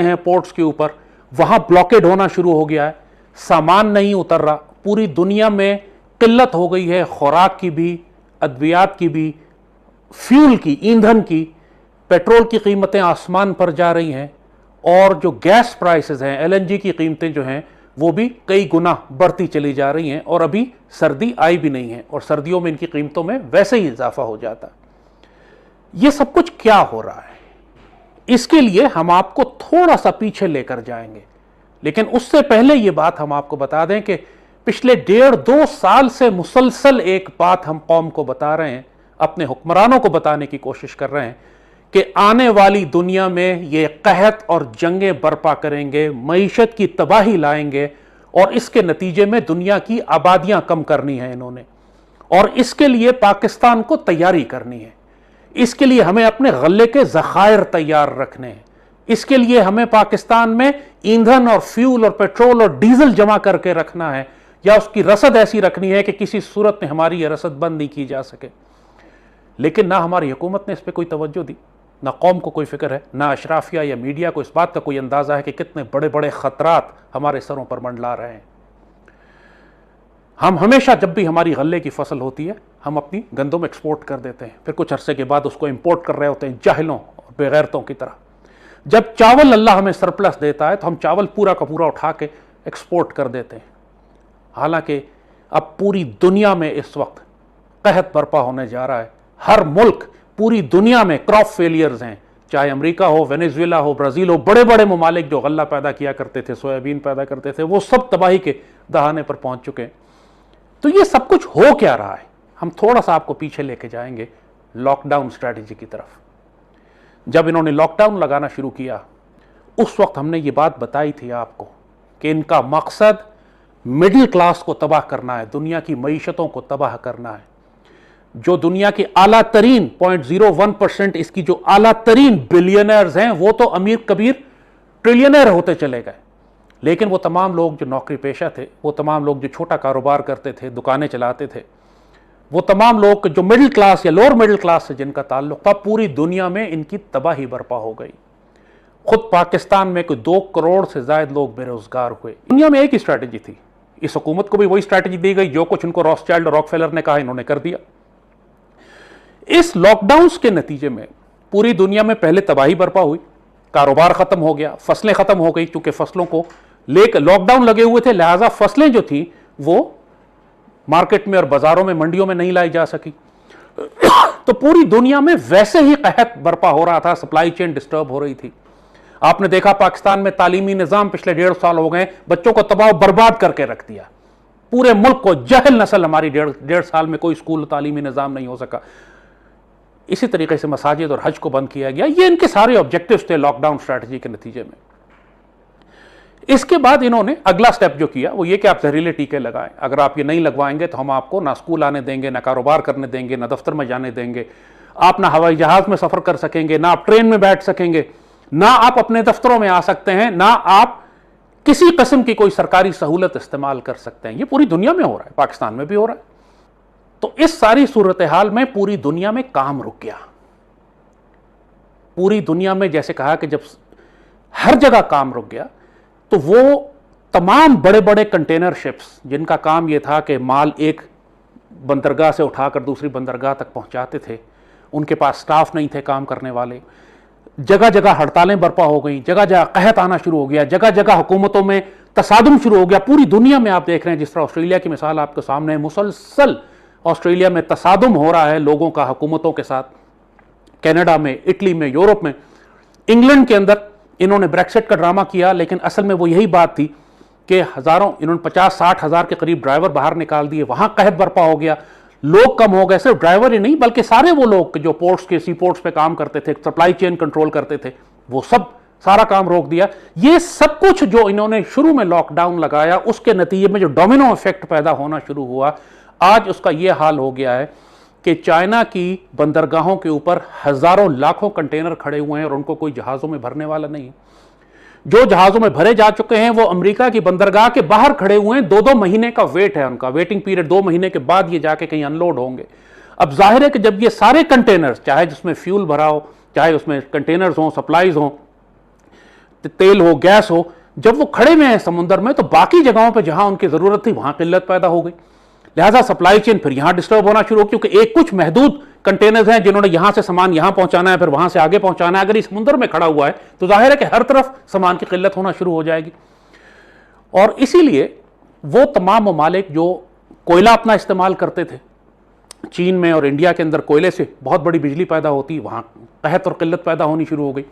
हैं पोर्ट्स के ऊपर, वहां ब्लॉकेड होना शुरू हो गया है, सामान नहीं उतर रहा, पूरी दुनिया में किल्लत हो गई है, खुराक की भी, अद्वियात की भी, फ्यूल की, ईंधन की, पेट्रोल की कीमतें आसमान पर जा रही हैं, और जो गैस प्राइसेस हैं, एलएनजी की कीमतें जो हैं वो भी कई गुना बढ़ती चली जा रही हैं, और अभी सर्दी आई भी नहीं है, और सर्दियों में इनकी कीमतों में वैसे ही इजाफा हो जाता है। ये सब कुछ क्या हो रहा है, इसके लिए हम आपको थोड़ा सा पीछे लेकर जाएंगे, लेकिन उससे पहले ये बात हम आपको बता दें कि पिछले 1.5-2 साल से मुसलसल एक बात हम कौम को बता रहे हैं, अपने हुक्मरानों को बताने की कोशिश कर रहे हैं कि आने वाली दुनिया में ये कहत और जंगें बर्पा करेंगे, मईशत की तबाही लाएंगे, और इसके नतीजे में दुनिया की आबादियां कम करनी है इन्होंने, और इसके लिए पाकिस्तान को तैयारी करनी है। इसके लिए हमें अपने गल्ले के ज़खायर तैयार रखने हैं, इसके लिए हमें पाकिस्तान में ईंधन और फ्यूल और पेट्रोल और डीजल जमा करके रखना है, या उसकी रसद ऐसी रखनी है कि किसी सूरत में हमारी यह रसद बंद नहीं की जा सके। लेकिन ना हमारी हुकूमत ने इस पर कोई तवज्जो दी, ना कौम को कोई फिक्र है, ना अशराफिया या मीडिया को इस बात का कोई अंदाज़ा है कि कितने बड़े बड़े ख़तरात हमारे सरों पर मंडला रहे हैं। हम हमेशा जब भी हमारी गल्ले की फसल होती है, हम अपनी गंदम एक्सपोर्ट कर देते हैं, फिर कुछ अरसे के बाद उसको इंपोर्ट कर रहे होते हैं जाहिलों और बेगैरतों की तरह। जब चावल अल्लाह हमें सरप्लस देता है तो हम चावल पूरा का पूरा उठा के एक्सपोर्ट कर देते हैं। हालांकि अब पूरी दुनिया में इस वक्त कहत बर्पा होने जा रहा है, हर मुल्क, पूरी दुनिया में क्रॉप फेलियर्स हैं, चाहे अमेरिका हो, वेनेजुएला हो, ब्राज़ील हो, बड़े बड़े ममालिक जो गल्ला पैदा किया करते थे, सोयाबीन पैदा करते थे, वो सब तबाही के दहाने पर पहुंच चुके हैं। तो ये सब कुछ हो क्या रहा है, हम थोड़ा सा आपको पीछे लेके जाएंगे लॉकडाउन स्ट्रैटेजी की तरफ। जब इन्होंने लॉकडाउन लगाना शुरू किया, उस वक्त हमने ये बात बताई थी आपको कि इनका मकसद मिडिल क्लास को तबाह करना है, दुनिया की मईशतों को तबाह करना है। जो दुनिया की आला तरीन 0.01% इसकी जो आला तरीन बिलियनर्स हैं, वो तो अमीर कबीर ट्रिलियनर होते चले गए, लेकिन वो तमाम लोग जो नौकरी पेशा थे, वो तमाम लोग जो छोटा कारोबार करते थे, दुकानें चलाते थे, वो तमाम लोग जो मिडिल क्लास या लोअर मिडिल क्लास से जिनका ताल्लुक था, पूरी दुनिया में इनकी तबाही बर्पा हो गई। खुद पाकिस्तान में कोई 2 करोड़ से ज्यादा लोग बेरोजगार हुए। दुनिया में एक ही स्ट्रैटेजी थी, इस हुकूमत को भी वही स्ट्रैटेजी दी गई, जो कुछ उनको रॉथस्चाइल्ड और रॉकफेलर ने कहा इन्होंने कर दिया। इस लॉकडाउन के नतीजे में पूरी दुनिया में पहले तबाही बर्पा हुई, कारोबार खत्म हो गया, फसलें खत्म हो गई, क्योंकि फसलों को लेकर लॉकडाउन लगे हुए थे, लिहाजा फसलें जो थी वो मार्केट में और बाजारों में, मंडियों में नहीं लाई जा सकी। तो पूरी दुनिया में वैसे ही कहत बर्पा हो रहा था, सप्लाई चेन डिस्टर्ब हो रही थी। आपने देखा पाकिस्तान में तालीमी निजाम पिछले 1.5 साल हो गए, बच्चों को तबाह बर्बाद करके रख दिया, पूरे मुल्क को जहल नस्ल हमारी 1.5 साल में कोई स्कूल तालीमी निजाम नहीं हो सका। इसी तरीके से मसाजिद और हज को बंद किया गया। ये इनके सारे ऑब्जेक्टिव्स थे लॉकडाउन स्ट्रैटेजी के नतीजे में। इसके बाद इन्होंने अगला स्टेप जो किया वो ये कि आप जहरीले टीके लगाएं, अगर आप ये नहीं लगवाएंगे तो हम आपको ना स्कूल आने देंगे, ना कारोबार करने देंगे, ना दफ्तर में जाने देंगे, आप ना हवाई जहाज में सफर कर सकेंगे, ना आप ट्रेन में बैठ सकेंगे, ना आप अपने दफ्तरों में आ सकते हैं, ना आप किसी किस्म की कोई सरकारी सहूलत इस्तेमाल कर सकते हैं। ये पूरी दुनिया में हो रहा है, पाकिस्तान में भी हो रहा है। तो इस सारी सूरत हाल में पूरी दुनिया में काम रुक गया। पूरी दुनिया में जैसे कहा कि जब हर जगह काम रुक गया, तो वो तमाम बड़े बड़े कंटेनर शिप्स जिनका काम यह था कि माल एक बंदरगाह से उठाकर दूसरी बंदरगाह तक पहुंचाते थे, उनके पास स्टाफ नहीं थे काम करने वाले, जगह जगह हड़तालें बर्पा हो गई, जगह जगह कहत आना शुरू हो गया, जगह जगह हुकूमतों में तसादुम शुरू हो गया। पूरी दुनिया में आप देख रहे हैं, जिस तरह ऑस्ट्रेलिया की मिसाल आपके सामने है, मुसलसल ऑस्ट्रेलिया में तसादुम हो रहा है लोगों का हुकूमतों के साथ, कनाडा में, इटली में, यूरोप में। इंग्लैंड के अंदर इन्होंने ब्रेक्सिट का ड्रामा किया, लेकिन असल में वो यही बात थी कि हजारों, इन्होंने 50-60 हज़ार के करीब ड्राइवर बाहर निकाल दिए, वहां कहत बर्पा हो गया, लोग कम हो गए। सिर्फ ड्राइवर ही नहीं बल्कि सारे वो लोग जो पोर्ट्स के, सी पोर्ट्स पे काम करते थे, सप्लाई चेन कंट्रोल करते थे, वो सब सारा काम रोक दिया। ये सब कुछ जो इन्होंने शुरू में लॉकडाउन लगाया, उसके नतीजे में जो डोमिनो इफेक्ट पैदा होना शुरू हुआ, आज उसका यह हाल हो गया है कि चाइना की बंदरगाहों के ऊपर हजारों लाखों कंटेनर खड़े हुए हैं और उनको कोई जहाजों में भरने वाला नहीं। जो जहाजों में भरे जा चुके हैं वो अमेरिका की बंदरगाह के बाहर खड़े हुए हैं, 2-2 महीने का वेट है उनका, वेटिंग पीरियड, 2 महीने के बाद ये जाके कहीं अनलोड होंगे। अब जाहिर है कि जब ये सारे कंटेनर्स, चाहे जिसमें फ्यूल भरा हो, चाहे उसमें कंटेनर्स हों, सप्लाईज हों, तेल हो, गैस हो, जब वो खड़े में हैं समुद्र में, तो बाकी जगहों पे जहां उनकी जरूरत थी वहां किल्लत पैदा हो गई। लिहाजा सप्लाई चेन फिर यहां डिस्टर्ब होना शुरू हो, क्योंकि एक कुछ महदूद कंटेनर्स हैं जिन्होंने यहां से सामान यहां पहुंचाना है, फिर वहां से आगे पहुंचाना है। अगर इस समुद्र में खड़ा हुआ है तो जाहिर है कि हर तरफ सामान की किल्लत होना शुरू हो जाएगी। और इसीलिए वो तमाम ममालिक जो कोयला अपना इस्तेमाल करते थे, चीन में और इंडिया के अंदर कोयले से बहुत बड़ी बिजली पैदा होती, वहां कहत और किल्लत पैदा होनी शुरू हो गई।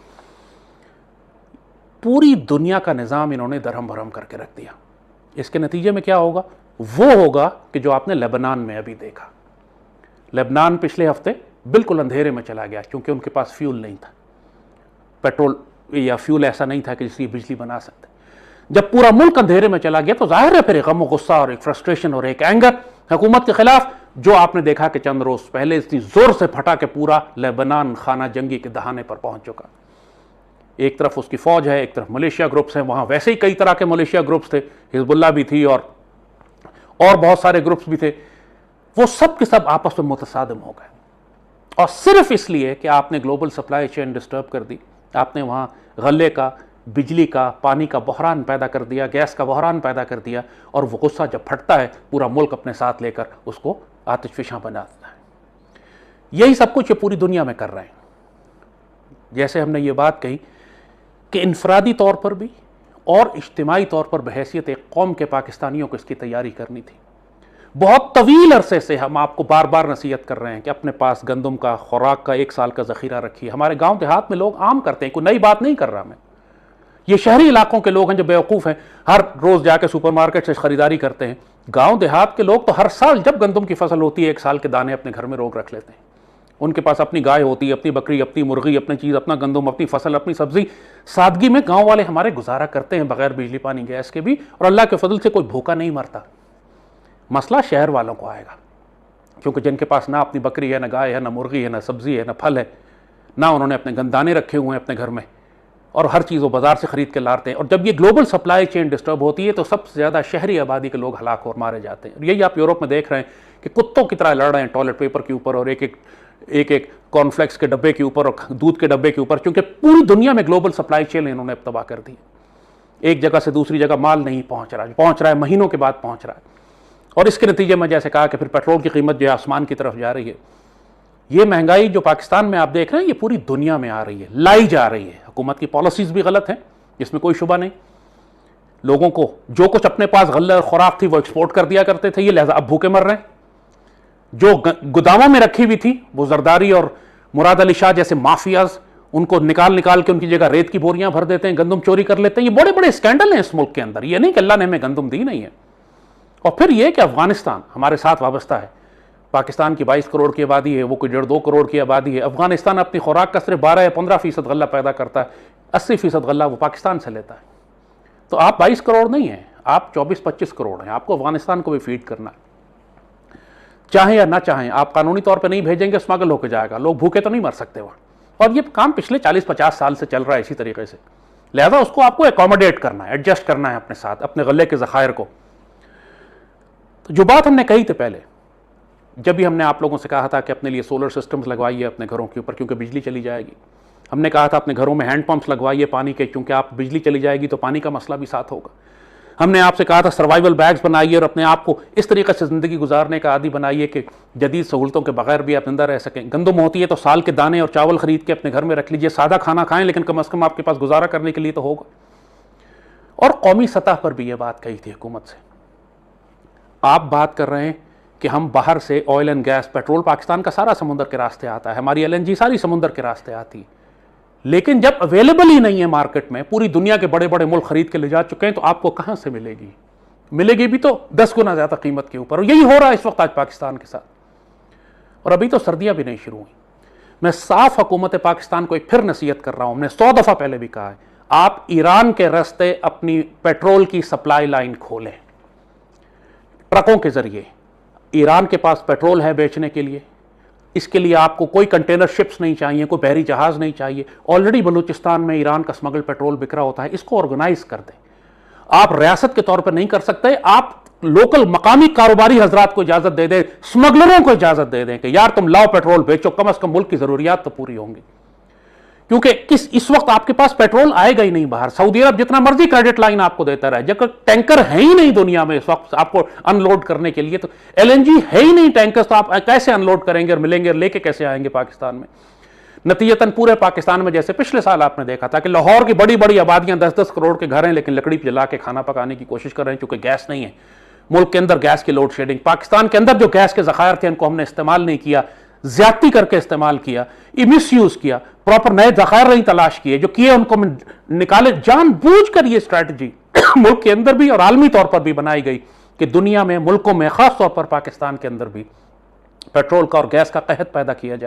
पूरी दुनिया का निज़ाम इन्होंने दरहम भरम करके रख दिया। इसके नतीजे में क्या होगा? वो होगा कि जो आपने लेबनान में अभी देखा। लेबनान पिछले हफ्ते बिल्कुल अंधेरे में चला गया क्योंकि उनके पास फ्यूल नहीं था, पेट्रोल या फ्यूल ऐसा नहीं था कि जिसकी बिजली बना सकते। जब पूरा मुल्क अंधेरे में चला गया तो जाहिर है फिर एक गम गुस्सा और एक फ्रस्ट्रेशन और एक एंगर हुकूमत के खिलाफ, जो आपने देखा कि चंद रोज पहले इतनी जोर से फटा कि पूरा लेबनान खाना जंगी के दहाने पर पहुंच चुका। एक तरफ उसकी फौज है, एक तरफ मलेशिया ग्रुप्स हैं, वहां वैसे ही कई तरह के मलेशिया ग्रुप्स थे, हिजबुल्लाह भी थी और बहुत सारे ग्रुप्स भी थे। वो सब के सब आपस में मुतसादिम हो गए, और सिर्फ इसलिए कि आपने ग्लोबल सप्लाई चेन डिस्टर्ब कर दी, आपने वहां गले का, बिजली का, पानी का बहरान पैदा कर दिया, गैस का बहरान पैदा कर दिया, और वो गुस्सा जब फटता है पूरा मुल्क अपने साथ लेकर उसको आतिशफिशा बना देता है। यही सब कुछ ये पूरी दुनिया में कर रहे हैं। जैसे हमने ये बात कही कि इनफरादी तौर पर भी और इज्तिमाई तौर पर बहैसियत एक कौम के पाकिस्तानियों को इसकी तैयारी करनी थी। बहुत तवील अरसे से हम आपको बार बार नसीहत कर रहे हैं कि अपने पास गंदम का, खुराक का 1 साल का ज़ख़ीरा रखिए। हमारे गांव देहात में लोग आम करते हैं, कोई नई बात नहीं कर रहा मैं। ये शहरी इलाकों के लोग हैं जो बेवकूफ़ हैं, हर रोज़ जाकर सुपरमार्केट से ख़रीदारी करते हैं। गांव देहात के लोग तो हर साल जब गंदम की फसल होती है 1 साल के दाने अपने घर में रोक रख लेते हैं। उनके पास अपनी गाय होती है, अपनी बकरी, अपनी मुर्गी, अपनी चीज़, अपना गंदम, अपनी फसल, अपनी सब्जी। सादगी में गांव वाले हमारे गुजारा करते हैं बगैर बिजली पानी गैस के भी, और अल्लाह के फजल से कोई भूखा नहीं मरता। मसला शहर वालों को आएगा, क्योंकि जिनके पास ना अपनी बकरी है, ना गाय है, ना मुर्गी है, ना सब्जी है, ना फल है, ना उन्होंने अपने गंदाने रखे हुए हैं अपने घर में, और हर चीज़ वो बाजार से खरीद के लाते हैं। और जब ये ग्लोबल सप्लाई चेन डिस्टर्ब होती है तो सबसे ज़्यादा शहरी आबादी के लोग हलाक और मारे जाते हैं। और यही आप यूरोप में देख रहे हैं कि कुत्तों की तरह लड़ रहे हैं टॉयलेट पेपर के ऊपर और एक कॉर्नफ्लेक्स के डब्बे के ऊपर और दूध के डब्बे के ऊपर, क्योंकि पूरी दुनिया में ग्लोबल सप्लाई चेन इन्होंने तबाह कर दी। एक जगह से दूसरी जगह माल नहीं पहुंच रहा है, महीनों के बाद पहुंच रहा है। और इसके नतीजे में जैसे कहा कि फिर पेट्रोल की कीमत जो है आसमान की तरफ जा रही है। ये महंगाई जो पाकिस्तान में आप देख रहे हैं ये पूरी दुनिया में आ रही है, लाई जा रही है। हुकूमत की पॉलिसीज भी गलत हैं, इसमें कोई शुबा नहीं। लोगों को जो कुछ अपने पास गल्ले और खुराक थी वो एक्सपोर्ट कर दिया करते थे, ये लिहाजा अब भूखे मर रहे हैं। जो गोदामों में रखी हुई थी वो जरदारी और मुराद अली शाह जैसे माफियाज उनको निकाल के उनकी जगह रेत की बोरियां भर देते हैं, गंदम चोरी कर लेते हैं। ये बड़े बड़े स्कैंडल हैं इस मुल्क के अंदर। ये नहीं कि अल्लाह ने हमें गंदम दी नहीं है। और फिर यह कि अफगानिस्तान हमारे साथ वाबस्ता है। पाकिस्तान की 22 करोड़ की आबादी है, वो कोई 1.5-2 करोड़ की आबादी है। अफगानिस्तान अपनी खुराक का सिर्फ 12 या 15% गल्ला पैदा करता है, 80% गल्ला वो पाकिस्तान से लेता है। तो आप 22 करोड़ नहीं हैं, आप 24-25 करोड़ हैं। आपको अफगानिस्तान को भी फीड करना है, चाहे या ना चाहें। आप कानूनी तौर पर नहीं भेजेंगे, स्मगल होकर जाएगा, लोग भूखे तो नहीं मर सकते वहाँ। और ये काम पिछले 40-50 साल से चल रहा है इसी तरीके से। लिहाजा उसको आपको एकोमोडेट करना है, एडजस्ट करना है अपने साथ, अपने गले के ज़खायर को। तो जो बात हमने कही थी पहले, जब भी हमने आप लोगों से कहा था कि अपने लिए सोलर सिस्टम्स लगवाइए अपने घरों के ऊपर क्योंकि बिजली चली जाएगी। हमने कहा था अपने घरों में हैंड पंप्स लगवाइए पानी के, क्योंकि आप बिजली चली जाएगी तो पानी का मसला भी साथ होगा। हमने आपसे कहा था सर्वाइवल बैग्स बनाइए और अपने आप को इस तरीके से ज़िंदगी गुजारने का आदी बनाइए कि जदीद सहूलतों के बगैर भी आप जिंदा रह सकें। गंदम होती है तो साल के दाने और चावल खरीद के अपने घर में रख लीजिए, सादा खाना खाएं लेकिन कम अज़ कम आपके पास गुजारा करने के लिए तो होगा। और कौमी सतह पर भी ये बात कही थी हुकूमत से। आप बात कर रहे हैं कि हम बाहर से oil and gas, petrol Pakistan का सारा समुद्र के रास्ते आता है, हमारी LNG सारी समुद्र के रास्ते आती है, लेकिन जब अवेलेबल ही नहीं है मार्केट में, पूरी दुनिया के बड़े बड़े मुल्क खरीद के ले जा चुके हैं, तो आपको कहां से मिलेगी? मिलेगी भी तो 10 गुना ज्यादा कीमत के ऊपर। और यही हो रहा है इस वक्त आज पाकिस्तान के साथ। और अभी तो सर्दियां भी नहीं शुरू हुई। मैं साफ हुकूमत पाकिस्तान को एक फिर नसीहत कर रहा हूं, हमने 100 दफा पहले भी कहा है, आप ईरान के रास्ते अपनी पेट्रोल की सप्लाई लाइन खोलें, ट्रकों के जरिए। ईरान के पास पेट्रोल है बेचने के लिए, इसके लिए आपको कोई कंटेनर शिप्स नहीं चाहिए, कोई बहरी जहाज नहीं चाहिए। ऑलरेडी बलूचिस्तान में ईरान का स्मगल पेट्रोल बिक रहा होता है, इसको ऑर्गेनाइज कर दें। आप रियासत के तौर पर नहीं कर सकते, आप लोकल मकामी कारोबारी हजरात को इजाजत दे दें, स्मगलरों को इजाजत दे दें कि यार तुम लाओ पेट्रोल बेचो, कम अज कम मुल्क की जरूरियात तो पूरी होंगी। क्योंकि इस वक्त आपके पास पेट्रोल आएगा ही नहीं बाहर। सऊदी अरब जितना मर्जी क्रेडिट लाइन आपको देता रहे, जब टैंकर है ही नहीं दुनिया में इस वक्त आपको अनलोड करने के लिए, तो एलएनजी है ही नहीं टैंकर, तो आप कैसे अनलोड करेंगे और मिलेंगे और लेके कैसे आएंगे पाकिस्तान में। नतीजतन पूरे पाकिस्तान में, जैसे पिछले साल आपने देखा था कि लाहौर की बड़ी बड़ी आबादियां 10-10 करोड़ के घर हैं, लेकिन लकड़ी पर जला के खाना पकाने की कोशिश कर रहे हैं, क्योंकि गैस नहीं है मुल्क के अंदर। गैस की लोड शेडिंग, पाकिस्तान के अंदर जो गैस के जखायर थे उनको हमने इस्तेमाल नहीं किया, ज्यादती करके इस्तेमाल किया, मिस यूज किया, प्रॉपर नए जखायर नहीं तलाश किए, जो किए उनको निकाले। जानबूझकर ये स्ट्रैटेजी मुल्क के अंदर भी और आलमी तौर पर भी बनाई गई कि दुनिया में, मुल्कों में, खास तौर पर पाकिस्तान के अंदर भी पेट्रोल का और गैस का कहत पैदा किया जाए।